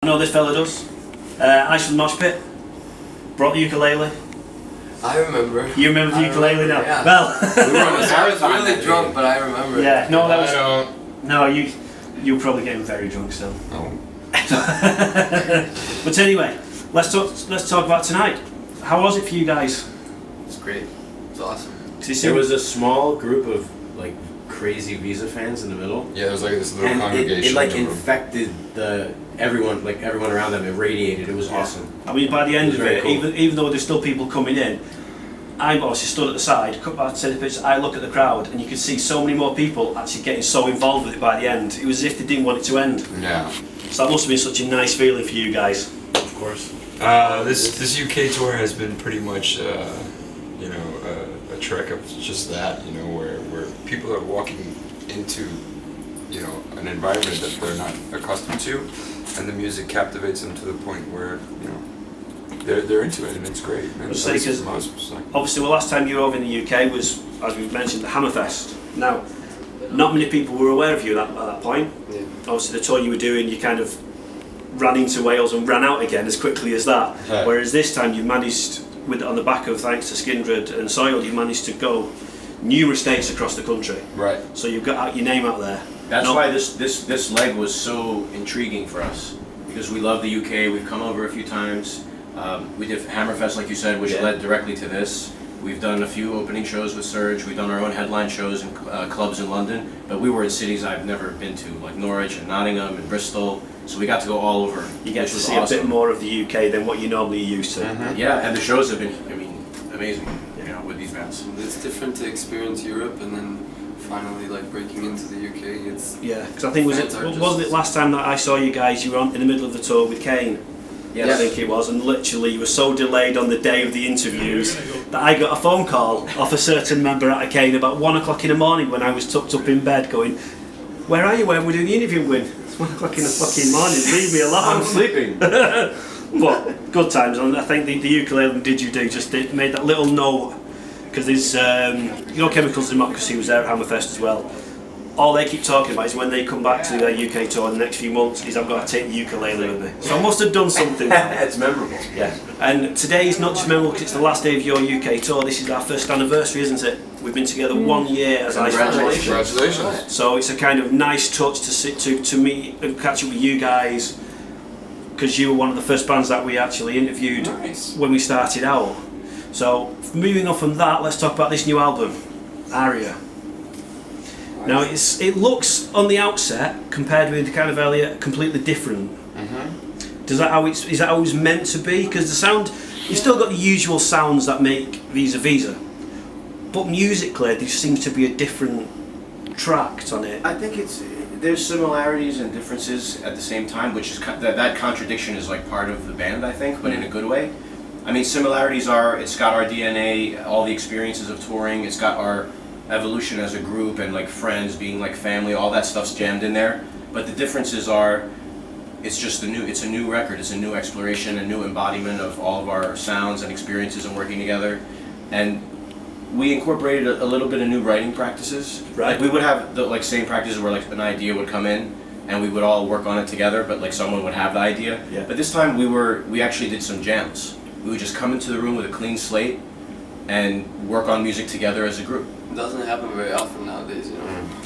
know this fella does. Ice from the Mosh Pit. Brought the ukulele. I remember. You remember the ukulele now? Yeah. Well, I was really drunk, but I remember. Yeah, no, that was. I don't. No, you were probably getting very drunk still. Oh. But anyway, let's talk about tonight. How was it for you guys? It's great. It's awesome. There was a small group of like crazy Viza fans in the middle. Yeah, there was like this little And congregation. it like infected everyone around them. It radiated. It was awesome. I mean, by the end of it, cool. even though there's still people coming in, I'm obviously stood at the side, cut back to the pitch, I look at the crowd and you could see so many more people actually getting so involved with it by the end. It was as if they didn't want it to end. Yeah. So that must have been such a nice feeling for you guys. Of course. This UK tour has been pretty much, a trek of just that, where people are walking into, an environment that they're not accustomed to, and the music captivates them to the point where, they're into it, and it's great. And Say, because obviously the last time you were over in the UK was, as we've mentioned, the Hammerfest. Now, not many people were aware of you at that point. Yeah. Obviously the tour you were doing, you kind of ran into Wales and ran out again as quickly as that. Right. Whereas this time you managed, on the back of thanks to Skindred and SOiL, you managed to go numerous states across the country. Right. So you've got your name out there. That's why this leg was so intriguing for us, because we love the UK. We've come over a few times. We did Hammerfest, like you said, which led directly to this. We've done a few opening shows with Surge. We've done our own headline shows in clubs in London, but we were in cities I've never been to, like Norwich and Nottingham and Bristol. So we got to go all over. You get to see a bit more of the UK than what you normally used to. Mm-hmm. Yeah, and the shows have been, amazing. With these bands. It's different to experience Europe and then finally like breaking into the UK. Yeah, because I think wasn't it last time that I saw you guys? You were in the middle of the tour with Kane. Yes. I think it was, and literally you were so delayed on the day of the interviews that I got a phone call off a certain member at Kane about 1 o'clock in the morning when I was tucked up in bed going, "Where are you when we're doing the interview with? It's 1 o'clock in the fucking morning, leave me alone." I'm sleeping. But good times, and I think the ukulele and Did You Do just made that little note, because there's, Chemicals Democracy was there at Hammerfest as well. All they keep talking about is when they come back to their UK tour in the next few months is I've got to take the ukulele with me. So I must have done something. It's memorable. Yeah. And today is not just memorable because it's the last day of your UK tour. This is our first anniversary, isn't it? We've been together 1 year as Ice. Congratulations. So it's a kind of nice touch to meet and catch up with you guys, because you were one of the first bands that we actually interviewed when we started out. So moving on from that, let's talk about this new album, Aria. Now it looks on the outset, compared with the kind of earlier, completely different. Mm-hmm. Is that how it's meant to be? Because the sound, you've still got the usual sounds that make Viza, but musically there seems to be a different tract on it. I think there's similarities and differences at the same time, which is that contradiction is like part of the band, I think, but in a good way. I mean, similarities are, it's got our DNA, all the experiences of touring, it's got our evolution as a group and like friends, being like family, all that stuff's jammed in there. But the differences are, it's a new record, it's a new exploration, a new embodiment of all of our sounds and experiences and working together. And we incorporated a little bit of new writing practices. Right. Like we would have the same practices where like an idea would come in and we would all work on it together, but like someone would have the idea. Yeah. But this time we actually did some jams. We would just come into the room with a clean slate and work on music together as a group. It doesn't happen very often nowadays,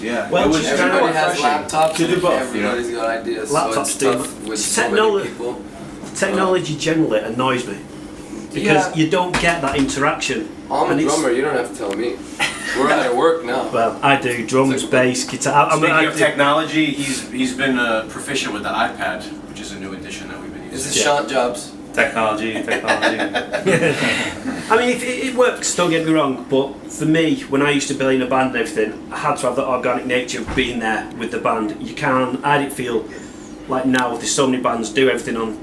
Yeah. Well, it was kind of everybody has refreshing. laptops. To do both, Everybody's got ideas. Laptops so it's do. tough with so many people. Technology generally annoys me because you don't get that interaction. I'm a drummer. You don't have to tell me. We're at work now. Well, I do drums, bass, guitar. Speaking of technology, he's been proficient with the iPad, which is a new addition that we've been using. This is Shant Jobs. Technology. I mean, it works, don't get me wrong, but for me, when I used to play in a band and everything, I had to have that organic nature of being there with the band. I didn't feel like now there's so many bands do everything on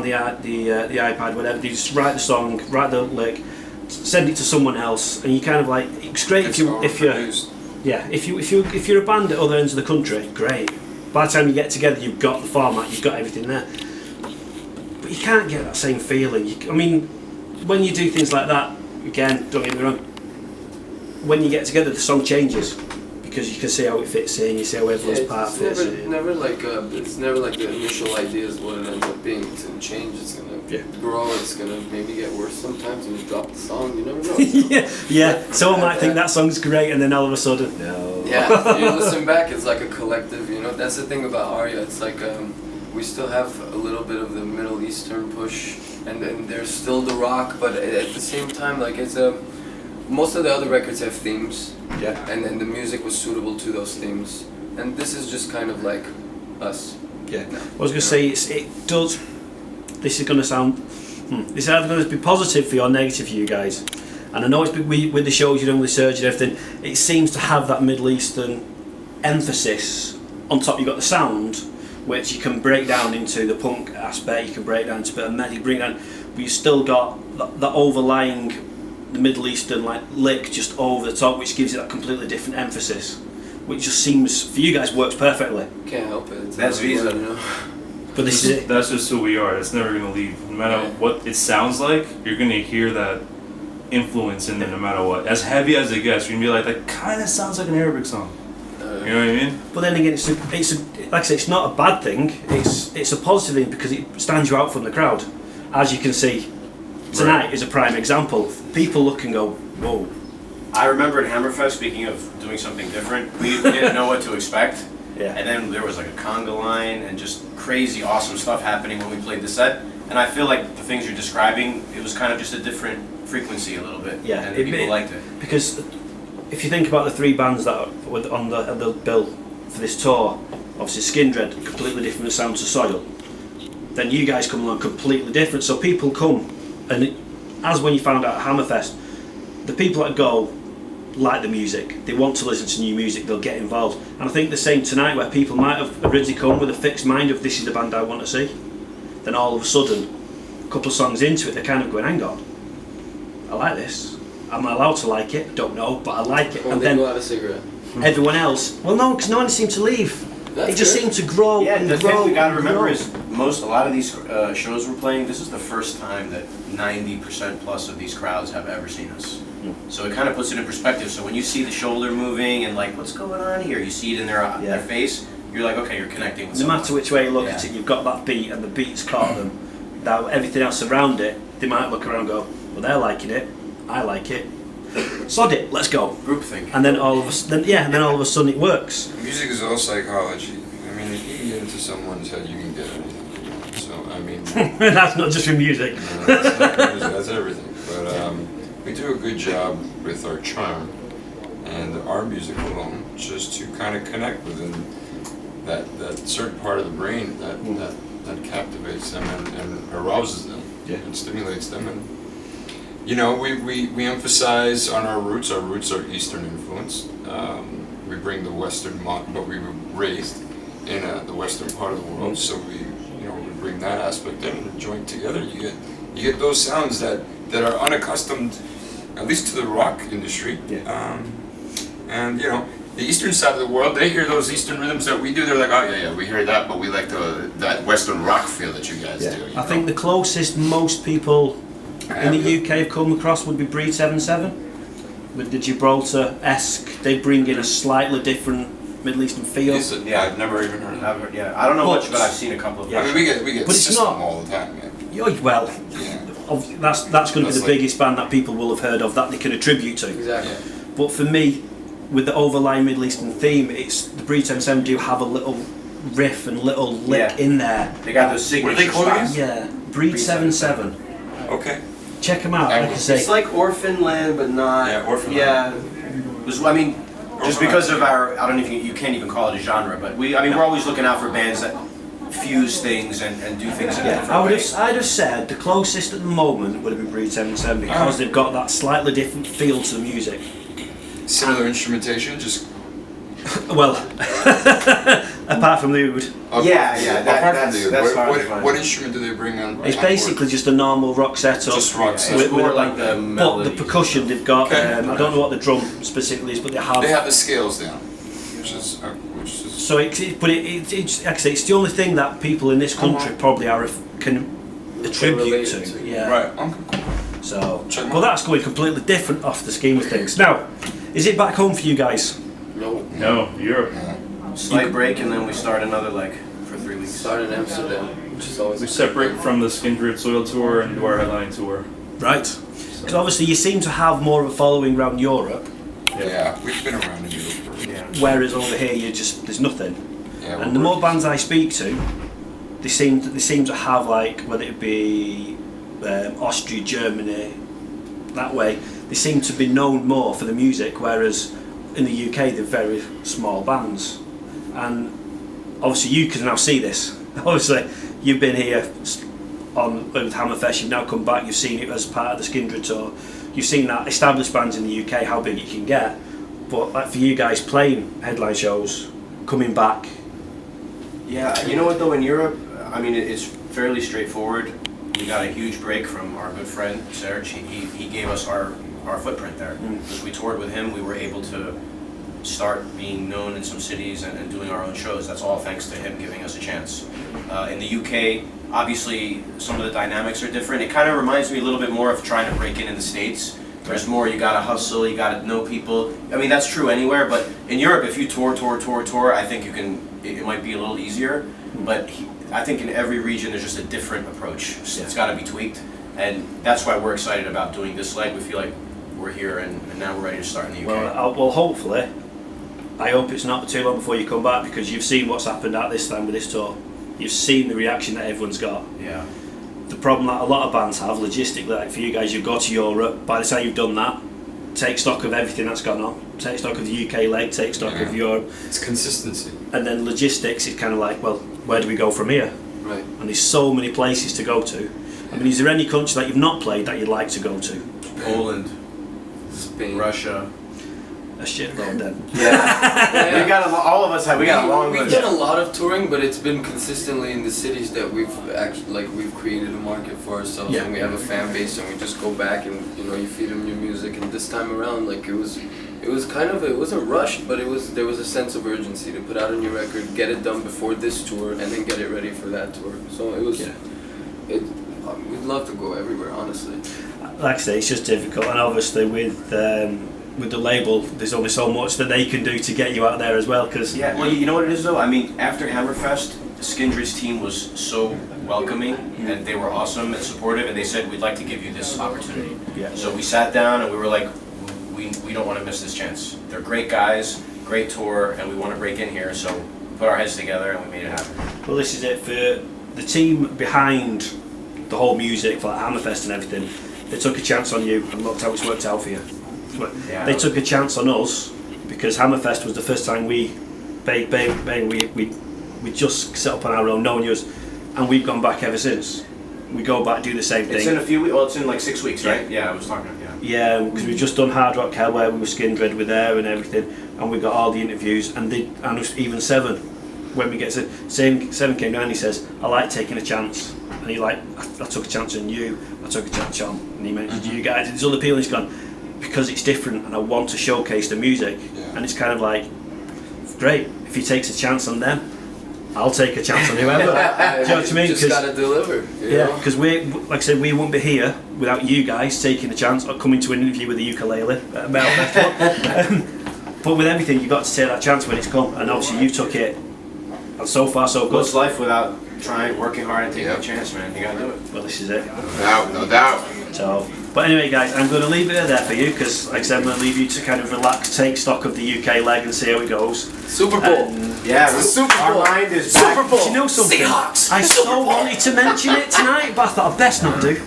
the iPad, whatever. They just write the song, write the lick, send it to someone else, and you kind of like, it's great if you're a band at other ends of the country, great. By the time you get together, you've got the format, you've got everything there. But you can't get that same feeling. I mean, when you do things like that, again, don't get me wrong, when you get together, the song changes. because you can see how it fits in, you see how everyone's part fits in. It's never like the initial idea is what it ends up being. It's gonna change. It's gonna grow. It's gonna maybe get worse sometimes, and you drop the song. You never know. yeah. Someone might think that song's great, and then all of a sudden, no. Yeah. You listen back. It's like a collective. That's the thing about Arya. It's like we still have a little bit of the Middle Eastern push, and then there's still the rock, but at the same time, like it's most of the other records have themes. Yeah. And then the music was suitable to those themes. And this is just kind of like us. Yeah. I was going to say, it does. This is going to sound. This is either going to be positive for you or negative for you guys. And I know it's with the shows you're doing with Surge and everything, it seems to have that Middle Eastern emphasis. On top, you've got the sound, which you can break down into the punk aspect, you can break down into a bit of metal, you bring down, but you still got the overlying. The Middle Eastern lick just over the top, which gives it that completely different emphasis, which just seems for you guys works perfectly. Can't help it. That's Viza. But this is it. That's just who we are. It's never gonna leave. No matter what it sounds like, you're gonna hear that influence in there no matter what. As heavy as it gets, you're gonna be like, that kind of sounds like an Arabic song. You know what I mean? But then again, it's like I say, it's not a bad thing. It's a positive thing because it stands you out from the crowd, as you can see. Tonight is a prime example. People look and go, whoa. I remember at Hammerfest, speaking of doing something different, we didn't know what to expect. Yeah. And then there was like a conga line and just crazy awesome stuff happening when we played the set. And I feel like the things you're describing, it was kind of just a different frequency a little bit. Yeah. And people liked it. Because if you think about the three bands that were on the bill for this tour, obviously Skindred, completely different sound to SOiL. Then you guys come along completely different. So people come. And as when you found out at Hammerfest, the people that go like the music, they want to listen to new music, they'll get involved. And I think the same tonight, where people might have originally come with a fixed mind of this is the band I want to see, then all of a sudden, a couple of songs into it, they're kind of going, hang on, I like this. Am I allowed to like it? Don't know, but I like it. And then go out a cigarette. Everyone else, well no, because no one seemed to leave. That's it just good. seemed to grow Yeah, and the grow. thing we gotta remember grow. is a lot of these shows we're playing, this is the first time that 90% plus of these crowds have ever seen us. So it kind of puts it in perspective. So when you see the shoulder moving and like, what's going on here? You see it in their face, you're like, okay, you're connecting with No someone. matter which way you look at it, you've got that beat and the beat's caught them. Now everything else around it, they might look around and go, well they're liking it, I like it. Sod it, let's go. Groupthink. And then all of a sudden it works. Music is all psychology. I mean, if you can get into someone's head, you can get anything you want. So, I mean, That's not just with music. that's not music, that's everything. But we do a good job with our charm and our music alone, just to kind of connect within that certain part of the brain that captivates them and arouses them and stimulates them. And we emphasize on our roots. Our roots are Eastern influence. We bring the Western, but we were raised in the Western part of the world, so we bring that aspect in and join together. You get those sounds that are unaccustomed, at least to the rock industry. And the Eastern side of the world, they hear those Eastern rhythms that we do. They're like, oh yeah, we hear that, but we like that Western rock feel that you guys do. I think the closest most people in the UK have come across would be Breed 77 with the Gibraltar-esque. They bring in a slightly different Middle Eastern feel. Yeah, I've never even heard of it. Yeah, I don't know much, but I've seen a couple of. I mean, we get But it's System not- all the time, man. Well, that's going to be That's the biggest band that people will have heard of that they can attribute to. Exactly. But for me, with the overlying Middle Eastern theme, it's the Breed 77 do have a little riff and little lick in there. They got those signature What are they called again? spots. Yeah, Breed 77. Okay. Check them out. Like I say, It's like Orphan Land, but not. Yeah, Orphan Yeah. I mean, just because of our, I don't know if you can't even call it a genre, but we're always looking out for bands that fuse things and do things in a different way. I'd have said the closest at the moment would have been Breed 77 because they've got that slightly different feel to the music. Similar instrumentation, just Well, apart from the oud. Yeah, apart from that's the, hard to what find. instrument do they bring on? It's on basically board? just a normal rock setup. Just rock It's setup. more like the But melody. the percussion they've got, Okay. I don't know what the drum specifically is, but they have. They have the scales down, which is So it's like I say, it's the only thing that people in this country probably can attribute relate to. to. Yeah. right. Okay, cool. So, Check 'em well, out. that's going completely different off the scheme of things. Now, is it back home for you guys? No. No, Europe. Slight break, and then we start another leg for 3 weeks. Start in Amsterdam, which is always We separate from the Skindred and SOiL tour and do our headline tour. Right. Because obviously you seem to have more of a following around Europe, Yeah, we've been around in Europe for Yeah. whereas over here there's nothing. yeah, And the more bands I speak to, they seem to have, like, whether it be Austria, Germany, that way, they seem to be known more for the music, whereas in the UK they're very small bands. And obviously you can now see this. Obviously you've been here with Hammerfest, you've now come back, you've seen it as part of the Skindred tour, you've seen that established bands in the UK, how big it can get. But like for you guys playing headline shows, coming back. Yeah, you know what though, in Europe, I mean, it's fairly straightforward. We got a huge break from our good friend Serge. He gave us our footprint there. Because we toured with him, we were able to start being known in some cities and doing our own shows. That's all thanks to him giving us a chance. In the UK, obviously some of the dynamics are different. It kind of reminds me a little bit more of trying to break in the States. There's more, you gotta hustle, you gotta know people. I mean, that's true anywhere, but in Europe, if you tour, I think you can, it might be a little easier. But I think in every region, there's just a different approach. So it's gotta be tweaked. And that's why we're excited about doing this leg. We feel like we're here and now we're ready to start in the UK. Well, hopefully, I hope it's not too long before you come back, because you've seen what's happened at this time with this tour. You've seen the reaction that everyone's got. Yeah. The problem that a lot of bands have logistically, like for you guys, you go to Europe, by the time you've done that, take stock of everything that's gone on, take stock of the UK leg, take stock of Europe, It's consistency. and then logistics is kind of like, well, where do we go from here? right. And there's so many places to go to. I mean, is there any country that you've not played that you'd like to go to? Poland, Spain. Russia. A shitload then. Yeah. We got all of us have. We got a long We've list. done a lot of touring, but it's been consistently in the cities that we've actually we've created a market for ourselves, Yeah. and we have a fan base, and we just go back and you feed them your music. And this time around, like it was kind of it wasn't rushed, but there was a sense of urgency to put out a new record, get it done before this tour, and then get it ready for that tour. So it was. We'd love to go everywhere, honestly. Like I say, it's just difficult, and obviously with the label, there's only so much that they can do to get you out there as well. Because Yeah, well, you know what it is though? I mean, after Hammerfest, Skindred's team was so welcoming and they were awesome and supportive, and they said, we'd like to give you this opportunity. Yeah. So we sat down and we were like, we don't want to miss this chance. They're great guys, great tour, and we want to break in here, so we put our heads together and we made it happen. well, this is it for the team behind the whole music for like Hammerfest and everything. They took a chance on you, and looked how it's worked out for you. Yeah. They took a chance on us because Hammerfest was the first time we just set up on our own, no one knew us, and we've gone back ever since. We go back, do the same thing. It's in a few weeks, well, it's in like 6 weeks, right? Yeah, I was talking, yeah. Yeah, because we've just done Hard Rock Hell where we were Skindred with there and everything, and we got all the interviews, and even Seven, when we get to Seven came down, he says, I like taking a chance, and he like, I took a chance on you, I took a chance on, and he mentioned you guys, there's other people, and he's gone, because it's different and I want to showcase the music, and it's kind of like, great, if he takes a chance on them, I'll take a chance on whoever. Do you know what I mean? Just gotta deliver. Yeah, because like I said, we wouldn't be here without you guys taking a chance or coming to an interview with the ukulele at a metal festival. But with everything, you've got to take that chance when it's come, and obviously you took it, and so far so good. What's life without working hard and taking a chance, man? You gotta do it. Well, this is it. No doubt. So, but anyway, guys, I'm going to leave it there for you because, like I said, I'm going to leave you to kind of relax, take stock of the UK leg, and see how it goes. Super Bowl. Yeah, It's the Super our Bowl. mind is back. Super Bowl. Do you know something? Seahawks. I so wanted to mention it tonight, but I thought I'd best not do.